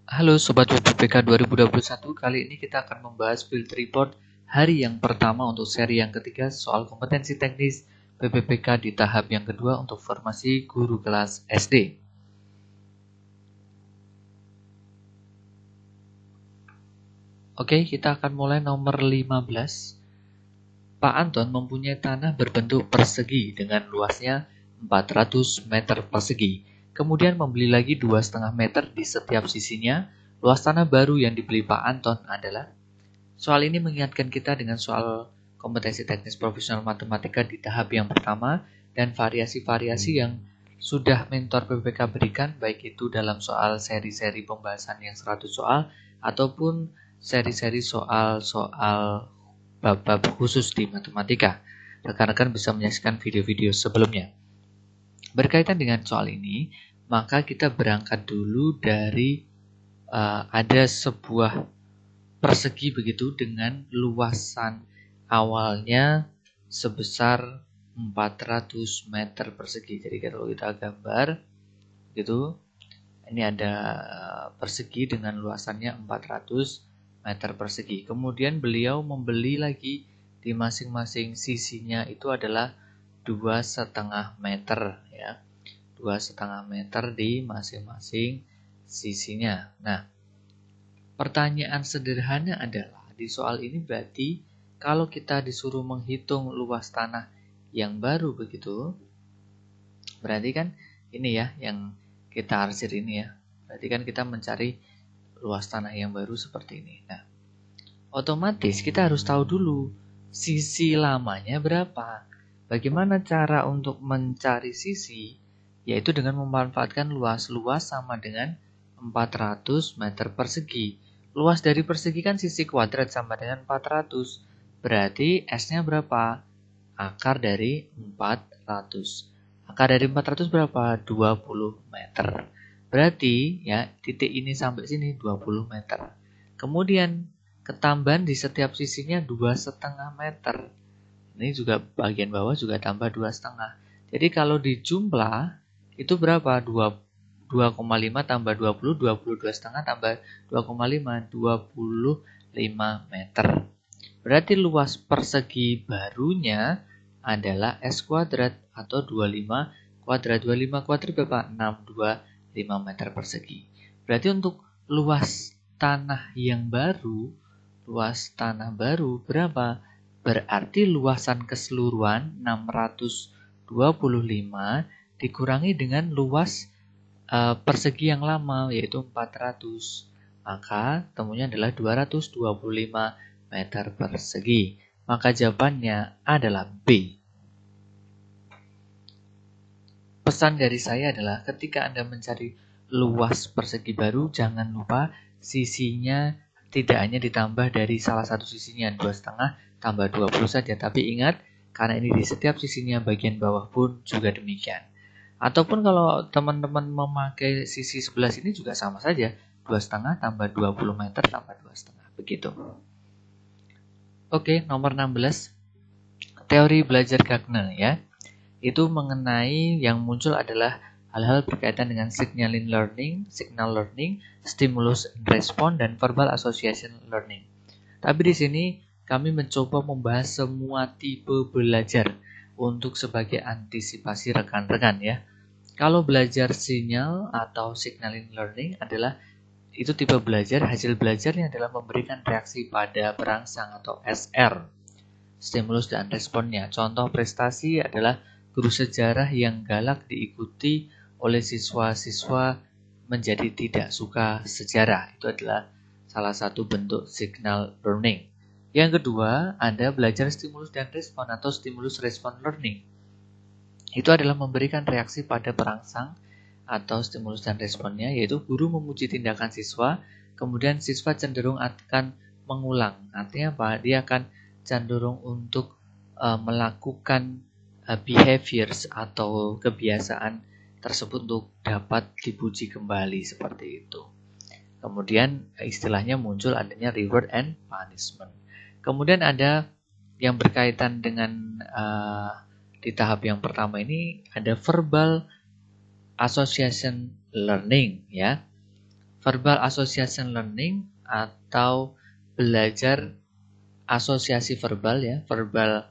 Halo Sobat PPPK 2021, kali ini kita akan membahas field report hari yang pertama untuk seri yang ketiga soal kompetensi teknis PPPK di tahap yang kedua untuk formasi guru kelas SD. Oke, kita akan mulai nomor 15. Pak Anton mempunyai tanah berbentuk persegi dengan luasnya 400 meter persegi. Kemudian membeli lagi 2,5 meter di setiap sisinya. Luas tanah baru yang dibeli Pak Anton adalah. Soal ini mengingatkan kita dengan soal kompetensi teknis profesional matematika di tahap yang pertama dan variasi-variasi yang sudah mentor PPK berikan, baik itu dalam soal seri-seri pembahasan yang 100 soal ataupun seri-seri soal-soal bab-bab khusus di matematika. Rekan-rekan bisa menyaksikan video-video sebelumnya. Berkaitan dengan soal ini, maka kita berangkat dulu dari ada sebuah persegi begitu dengan luasan awalnya sebesar 400 meter persegi. Jadi kalau kita gambar gitu, ini ada persegi dengan luasannya 400 meter persegi. Kemudian beliau membeli lagi di masing-masing sisinya itu adalah 2,5 meter ya. 2,5 meter di masing-masing sisinya. Nah, pertanyaan sederhana adalah di soal ini berarti kalau kita disuruh menghitung luas tanah yang baru begitu, berarti kan ini ya yang kita arsir ini ya. Berarti kan kita mencari luas tanah yang baru seperti ini. Nah, otomatis kita harus tahu dulu sisi lamanya berapa. Bagaimana cara untuk mencari sisi? Yaitu dengan memanfaatkan luas sama dengan 400 meter persegi. Luas dari persegi kan sisi kuadrat sama dengan 400. Berarti S-nya berapa? Akar dari 400. Akar dari 400 berapa? 20 meter. Berarti ya titik ini sampai sini 20 meter. Kemudian ketambahan di setiap sisinya 2,5 meter. Ini juga bagian bawah juga tambah 2,5. Jadi kalau dijumlah itu berapa? 2,5 tambah 20, 22,5 tambah 2,5, 25 meter. Berarti luas persegi barunya adalah S kuadrat atau 25 kuadrat. 25 kuadrat berapa? 625 meter persegi. Berarti untuk luas tanah yang baru, luas tanah baru berapa? Berarti luasan keseluruhan 625 dikurangi dengan luas persegi yang lama yaitu 400. Maka temunya adalah 225 meter persegi. Maka jawabannya adalah B. Pesan dari saya adalah ketika Anda mencari luas persegi baru, jangan lupa sisinya tidak hanya ditambah dari salah satu sisinya 2,5 tambah 20 saja. Tapi ingat, karena ini di setiap sisinya bagian bawah pun juga demikian. Ataupun kalau teman-teman memakai sisi sebelah sini juga sama saja. 2,5 tambah 20 meter tambah 2,5. Begitu. Oke, nomor 16. Teori belajar Gardner ya. Itu mengenai yang muncul adalah hal-hal berkaitan dengan signal learning, stimulus response, dan verbal association learning. Tapi di sini kami mencoba membahas semua tipe belajar untuk sebagai antisipasi rekan-rekan ya. Kalau belajar sinyal atau signaling learning adalah itu tipe belajar, hasil belajarnya adalah memberikan reaksi pada perangsang atau SR, stimulus dan responnya. Contoh prestasi adalah guru sejarah yang galak diikuti oleh siswa-siswa menjadi tidak suka sejarah. Itu adalah salah satu bentuk signal learning. Yang kedua, ada belajar stimulus dan respon atau stimulus respon learning. Itu adalah memberikan reaksi pada perangsang atau stimulus dan responnya, yaitu guru memuji tindakan siswa, kemudian siswa cenderung akan mengulang. Artinya apa? Dia akan cenderung untuk melakukan behaviors atau kebiasaan tersebut untuk dapat dipuji kembali seperti itu. Kemudian istilahnya muncul adanya reward and punishment. Kemudian ada yang berkaitan dengan di tahap yang pertama ini ada verbal association learning ya. Verbal association learning atau belajar asosiasi verbal ya, verbal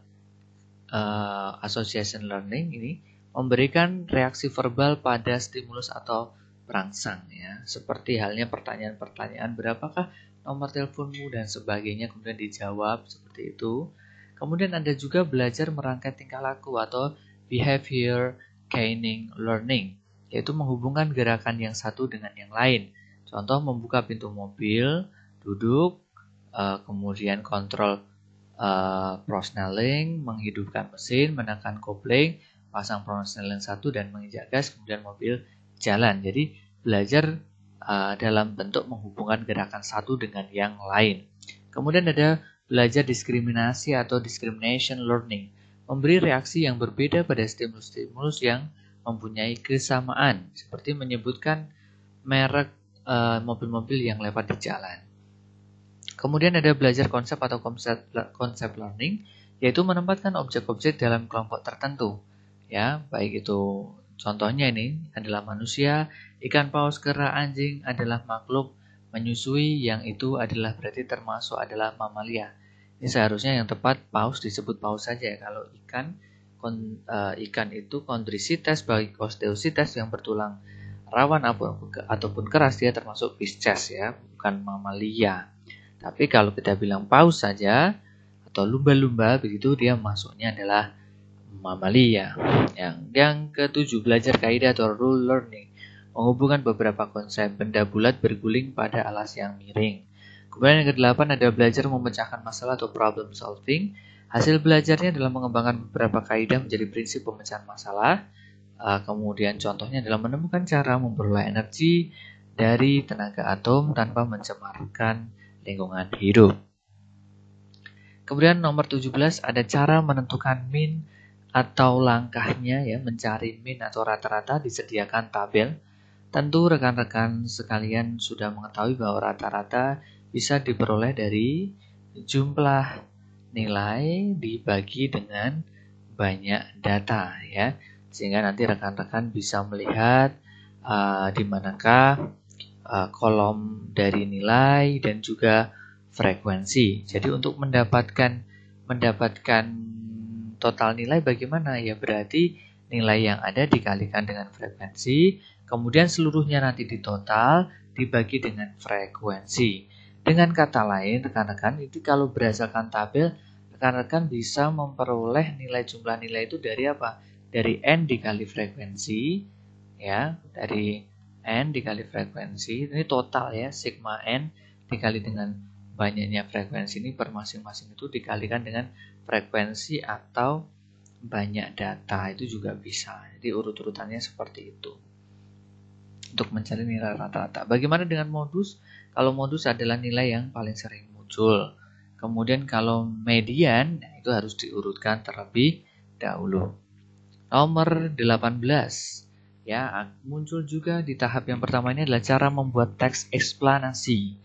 association learning ini memberikan reaksi verbal pada stimulus atau perangsang ya, seperti halnya pertanyaan-pertanyaan berapakah nomor teleponmu dan sebagainya, kemudian dijawab seperti itu. Kemudian ada juga belajar merangkai tingkah laku atau behavior gaining learning, yaitu menghubungkan gerakan yang satu dengan yang lain. Contoh membuka pintu mobil, duduk, kemudian kontrol prosnelling, menghidupkan mesin, menekan kopling, pasang prosnelling 1 dan menginjak gas, kemudian mobil jalan. Jadi belajar dalam bentuk menghubungkan gerakan satu dengan yang lain. Kemudian ada belajar diskriminasi atau discrimination learning, memberi reaksi yang berbeda pada stimulus-stimulus yang mempunyai kesamaan, seperti menyebutkan merek mobil-mobil yang lewat di jalan. Kemudian ada belajar konsep atau konsep learning, yaitu menempatkan objek-objek dalam kelompok tertentu. Ya, baik itu contohnya ini adalah manusia, ikan paus, kera, anjing adalah makhluk menyusui, yang itu adalah berarti termasuk adalah mamalia. Ini seharusnya yang tepat paus disebut paus saja ya. Kalau ikan itu kondrisites bagi osteosites yang bertulang rawan ataupun keras, dia termasuk Pisces ya, bukan mamalia. Tapi kalau kita bilang paus saja atau lumba-lumba begitu, dia masuknya adalah mamalia. Yang ketujuh, belajar kaidah atau rule learning, menghubungkan beberapa konsep. Benda bulat berguling pada alas yang miring. Kemudian yang kedelapan ada belajar memecahkan masalah atau problem solving. Hasil belajarnya adalah mengembangkan beberapa kaidah menjadi prinsip pemecahan masalah. Kemudian contohnya adalah menemukan cara memperoleh energi dari tenaga atom tanpa mencemarkan lingkungan hidup. Kemudian nomor 17 ada cara menentukan mean atau langkahnya ya, mencari mean atau rata-rata, disediakan tabel. Tentu rekan-rekan sekalian sudah mengetahui bahwa rata-rata bisa diperoleh dari jumlah nilai dibagi dengan banyak data ya. Sehingga nanti rekan-rekan bisa melihat di manakah kolom dari nilai dan juga frekuensi. Jadi untuk mendapatkan total nilai bagaimana ya, berarti nilai yang ada dikalikan dengan frekuensi, kemudian seluruhnya nanti ditotal dibagi dengan frekuensi. Dengan kata lain rekan-rekan, itu kalau berdasarkan tabel, rekan-rekan bisa memperoleh nilai jumlah nilai itu dari apa? Dari N dikali frekuensi ya, dari N dikali frekuensi, ini total ya, sigma N dikali dengan banyaknya frekuensi ini per masing-masing itu dikalikan dengan frekuensi atau banyak data, itu juga bisa. Jadi urut-urutannya seperti itu untuk mencari nilai rata-rata. Bagaimana dengan modus? Kalau modus adalah nilai yang paling sering muncul. Kemudian kalau median, itu harus diurutkan terlebih dahulu. Nomor 18 ya, muncul juga di tahap yang pertama ini adalah cara membuat teks eksplanasi.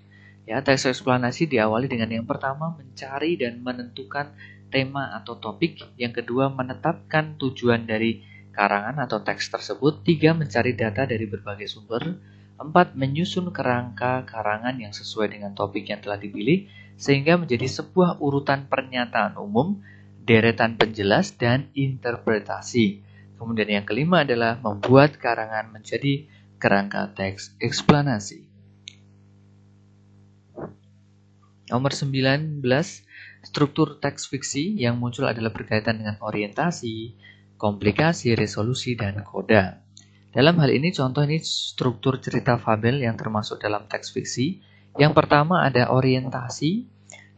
Ya, teks eksplanasi diawali dengan yang pertama mencari dan menentukan tema atau topik, yang kedua menetapkan tujuan dari karangan atau teks tersebut, 3 mencari data dari berbagai sumber, 4 menyusun kerangka karangan yang sesuai dengan topik yang telah dipilih sehingga menjadi sebuah urutan pernyataan umum, deretan penjelas dan interpretasi. Kemudian yang kelima adalah membuat karangan menjadi kerangka teks eksplanasi. Nomor 19, struktur teks fiksi yang muncul adalah berkaitan dengan orientasi, komplikasi, resolusi, dan koda. Dalam hal ini contoh ini struktur cerita fabel yang termasuk dalam teks fiksi. Yang pertama ada orientasi,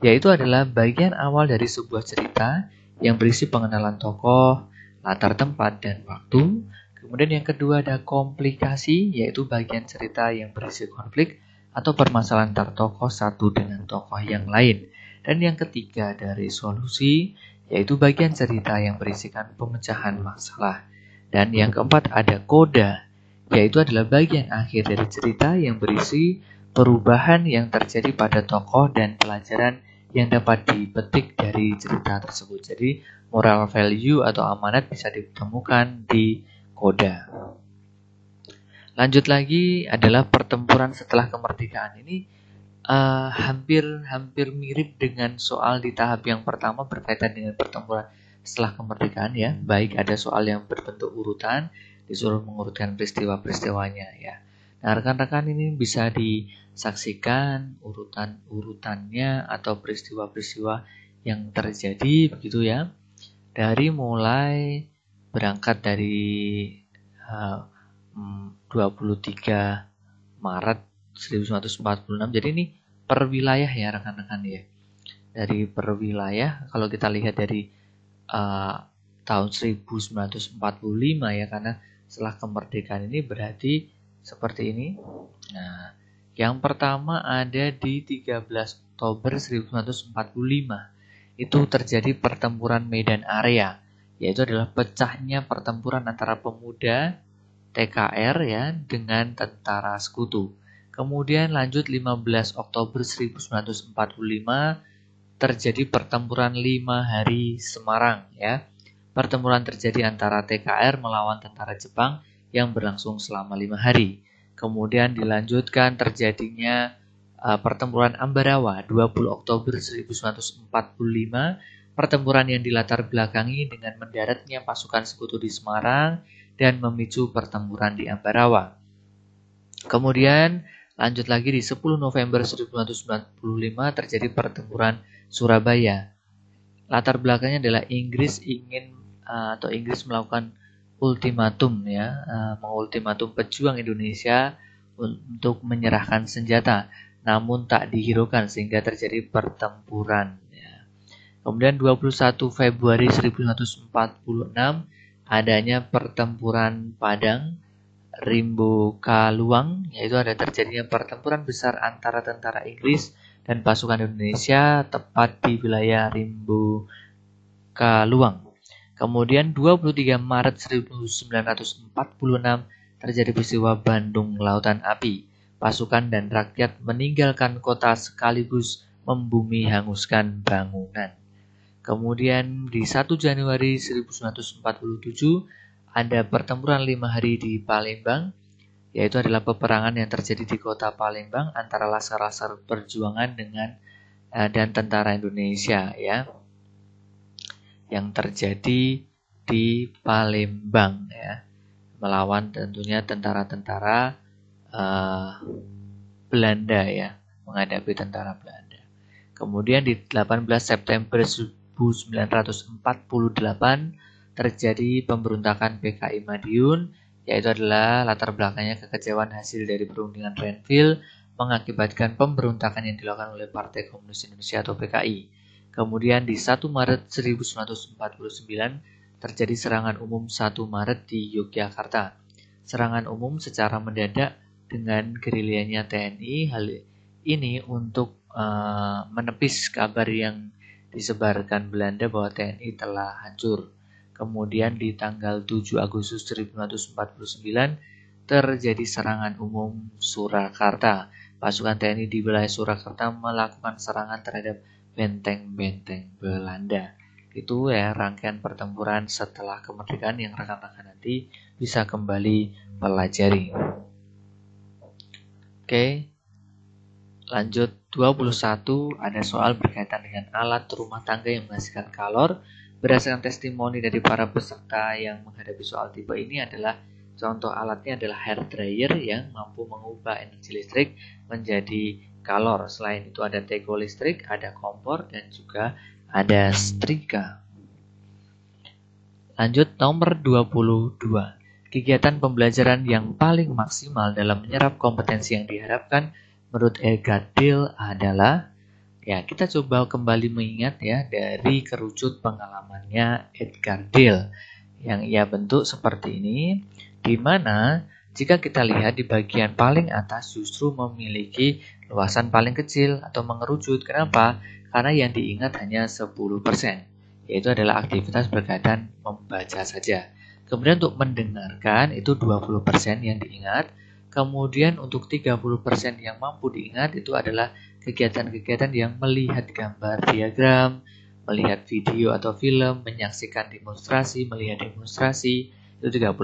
yaitu adalah bagian awal dari sebuah cerita yang berisi pengenalan tokoh, latar tempat, dan waktu. Kemudian yang kedua ada komplikasi, yaitu bagian cerita yang berisi konflik atau permasalahan antar tokoh satu dengan tokoh yang lain. Dan yang ketiga ada resolusi, yaitu bagian cerita yang berisikan pemecahan masalah. Dan yang keempat ada koda, yaitu adalah bagian akhir dari cerita yang berisi perubahan yang terjadi pada tokoh dan pelajaran yang dapat dipetik dari cerita tersebut. Jadi moral value atau amanat bisa ditemukan di koda. Lanjut lagi adalah pertempuran setelah kemerdekaan. Ini hampir mirip dengan soal di tahap yang pertama berkaitan dengan pertempuran setelah kemerdekaan ya. Baik ada soal yang berbentuk urutan, disuruh mengurutkan peristiwa-peristiwanya ya. Nah, rekan-rekan ini bisa disaksikan urutannya atau peristiwa-peristiwa yang terjadi begitu ya. Dari mulai berangkat dari 23 Maret 1946. Jadi ini per wilayah ya rekan-rekan ya. Dari per wilayah kalau kita lihat dari tahun 1945 ya, karena setelah kemerdekaan ini berarti seperti ini. Nah, yang pertama ada di 13 Oktober 1945. Itu terjadi pertempuran Medan Area, yaitu adalah pecahnya pertempuran antara pemuda TKR ya dengan tentara sekutu. Kemudian lanjut 15 Oktober 1945 terjadi pertempuran 5 hari Semarang ya. Pertempuran terjadi antara TKR melawan tentara Jepang yang berlangsung selama 5 hari. Kemudian dilanjutkan terjadinya pertempuran Ambarawa 20 Oktober 1945, pertempuran yang dilatar belakangi dengan mendaratnya pasukan sekutu di Semarang dan memicu pertempuran di Ambarawa. Kemudian lanjut lagi di 10 November 1995 terjadi pertempuran Surabaya. Latar belakangnya adalah Inggris melakukan ultimatum ya, mengultimatum pejuang Indonesia untuk menyerahkan senjata, namun tak dihiraukan sehingga terjadi pertempuran ya. Kemudian 21 Februari 1946 adanya pertempuran Padang Rimbo Kaluang, yaitu ada terjadinya pertempuran besar antara tentara Inggris dan pasukan Indonesia tepat di wilayah Rimbo Kaluang. Kemudian 23 Maret 1946 terjadi peristiwa Bandung Lautan Api. Pasukan dan rakyat meninggalkan kota sekaligus membumi hanguskan bangunan. Kemudian di 1 Januari 1947 ada pertempuran 5 hari di Palembang, yaitu adalah peperangan yang terjadi di kota Palembang antara laskar-laskar perjuangan dan tentara Indonesia ya, yang terjadi di Palembang ya, melawan tentunya tentara-tentara Belanda ya, menghadapi tentara Belanda. Kemudian di 18 September 1948 terjadi pemberontakan PKI Madiun, yaitu adalah latar belakangnya kekecewaan hasil dari perundingan Renville mengakibatkan pemberontakan yang dilakukan oleh Partai Komunis Indonesia atau PKI. Kemudian di 1 Maret 1949 terjadi serangan umum 1 Maret di Yogyakarta. Serangan umum secara mendadak dengan gerilyanya TNI. Hal ini untuk menepis kabar yang disebarkan Belanda bahwa TNI telah hancur. Kemudian di tanggal 7 Agustus 1949 terjadi serangan umum Surakarta. Pasukan TNI di wilayah Surakarta melakukan serangan terhadap benteng-benteng Belanda. Itu ya rangkaian pertempuran setelah kemerdekaan yang rekan-rekan nanti bisa kembali pelajari. Oke. Lanjut 21 ada soal berkaitan dengan alat rumah tangga yang menghasilkan kalor. Berdasarkan testimoni dari para peserta yang menghadapi soal tipe ini adalah contoh alatnya adalah hair dryer yang mampu mengubah energi listrik menjadi kalor. Selain itu ada teko listrik, ada kompor, dan juga ada setrika. Lanjut nomor 22. Kegiatan pembelajaran yang paling maksimal dalam menyerap kompetensi yang diharapkan menurut Edgar Dale adalah, ya kita coba kembali mengingat ya dari kerucut pengalamannya Edgar Dale yang ia bentuk seperti ini, di mana jika kita lihat di bagian paling atas justru memiliki luasan paling kecil atau mengerucut. Kenapa? Karena yang diingat hanya 10%, yaitu adalah aktivitas berkaitan membaca saja. Kemudian untuk mendengarkan itu 20% yang diingat. Kemudian untuk 30% yang mampu diingat itu adalah kegiatan-kegiatan yang melihat gambar diagram, melihat video atau film, menyaksikan demonstrasi, melihat demonstrasi, itu 30%.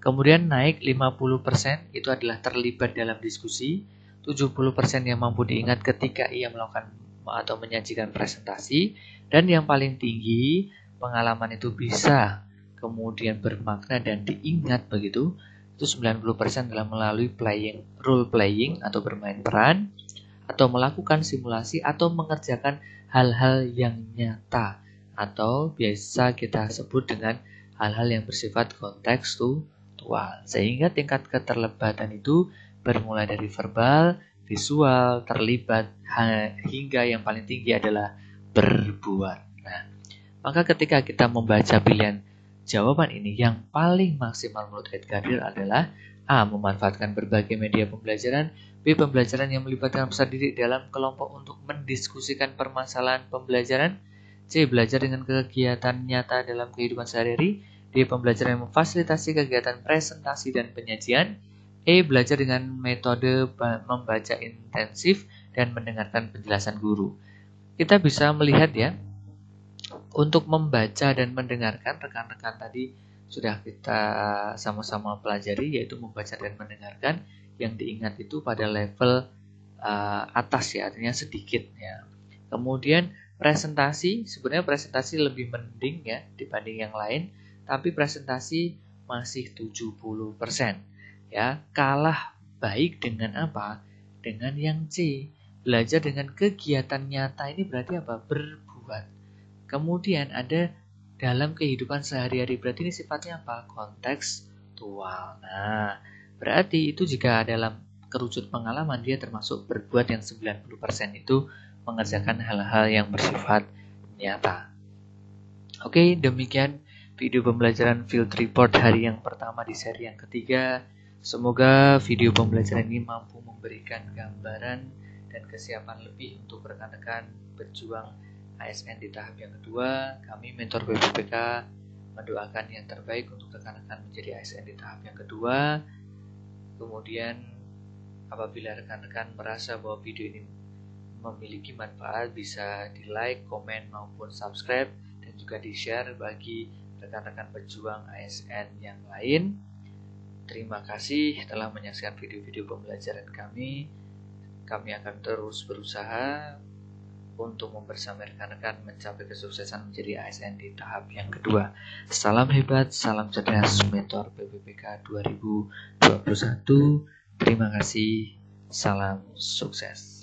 Kemudian naik 50% itu adalah terlibat dalam diskusi. 70% yang mampu diingat ketika ia melakukan atau menyajikan presentasi. Dan yang paling tinggi, pengalaman itu bisa kemudian bermakna dan diingat begitu. Itu 90% dalam melalui role playing atau bermain peran, atau melakukan simulasi, atau mengerjakan hal-hal yang nyata, atau biasa kita sebut dengan hal-hal yang bersifat kontekstual. Sehingga tingkat keterlibatan itu bermulai dari verbal, visual, terlibat, hingga yang paling tinggi adalah berbuat. Nah, maka ketika kita membaca pilihan jawaban ini, yang paling maksimal menurut Edgardir adalah A. Memanfaatkan berbagai media pembelajaran. B. Pembelajaran yang melibatkan peserta didik dalam kelompok untuk mendiskusikan permasalahan pembelajaran. C. Belajar dengan kegiatan nyata dalam kehidupan sehari-hari. D. Pembelajaran yang memfasilitasi kegiatan presentasi dan penyajian. E. Belajar dengan metode membaca intensif dan mendengarkan penjelasan guru. Kita bisa melihat ya, untuk membaca dan mendengarkan, rekan-rekan tadi sudah kita sama-sama pelajari, yaitu membaca dan mendengarkan. Yang diingat itu pada level atas ya, artinya sedikit ya. Kemudian presentasi, sebenarnya presentasi lebih mending ya dibanding yang lain, tapi presentasi masih 70% ya. Kalah baik dengan apa? Dengan yang C. Belajar dengan kegiatan nyata, ini berarti apa? Berbuat. Kemudian ada dalam kehidupan sehari-hari, berarti ini sifatnya apa? Kontekstual. Nah, berarti itu jika dalam kerucut pengalaman, dia termasuk berbuat yang 90% itu mengerjakan hal-hal yang bersifat nyata. Oke, demikian video pembelajaran field report hari yang pertama di seri yang ketiga. Semoga video pembelajaran ini mampu memberikan gambaran dan kesiapan lebih untuk rekan-rekan berjuang ASN di tahap yang kedua. Kami mentor PPPK mendoakan yang terbaik untuk rekan-rekan menjadi ASN di tahap yang kedua. Kemudian apabila rekan-rekan merasa bahwa video ini memiliki manfaat, bisa di like, komen, maupun subscribe, dan juga di share bagi rekan-rekan pejuang ASN yang lain. Terima kasih telah menyaksikan video-video pembelajaran kami. Kami akan terus berusaha untuk membersamai rekan-rekan mencapai kesuksesan menjadi ASN di tahap yang kedua. Salam hebat, salam cerdas, mentor PPPK 2021. Terima kasih, salam sukses.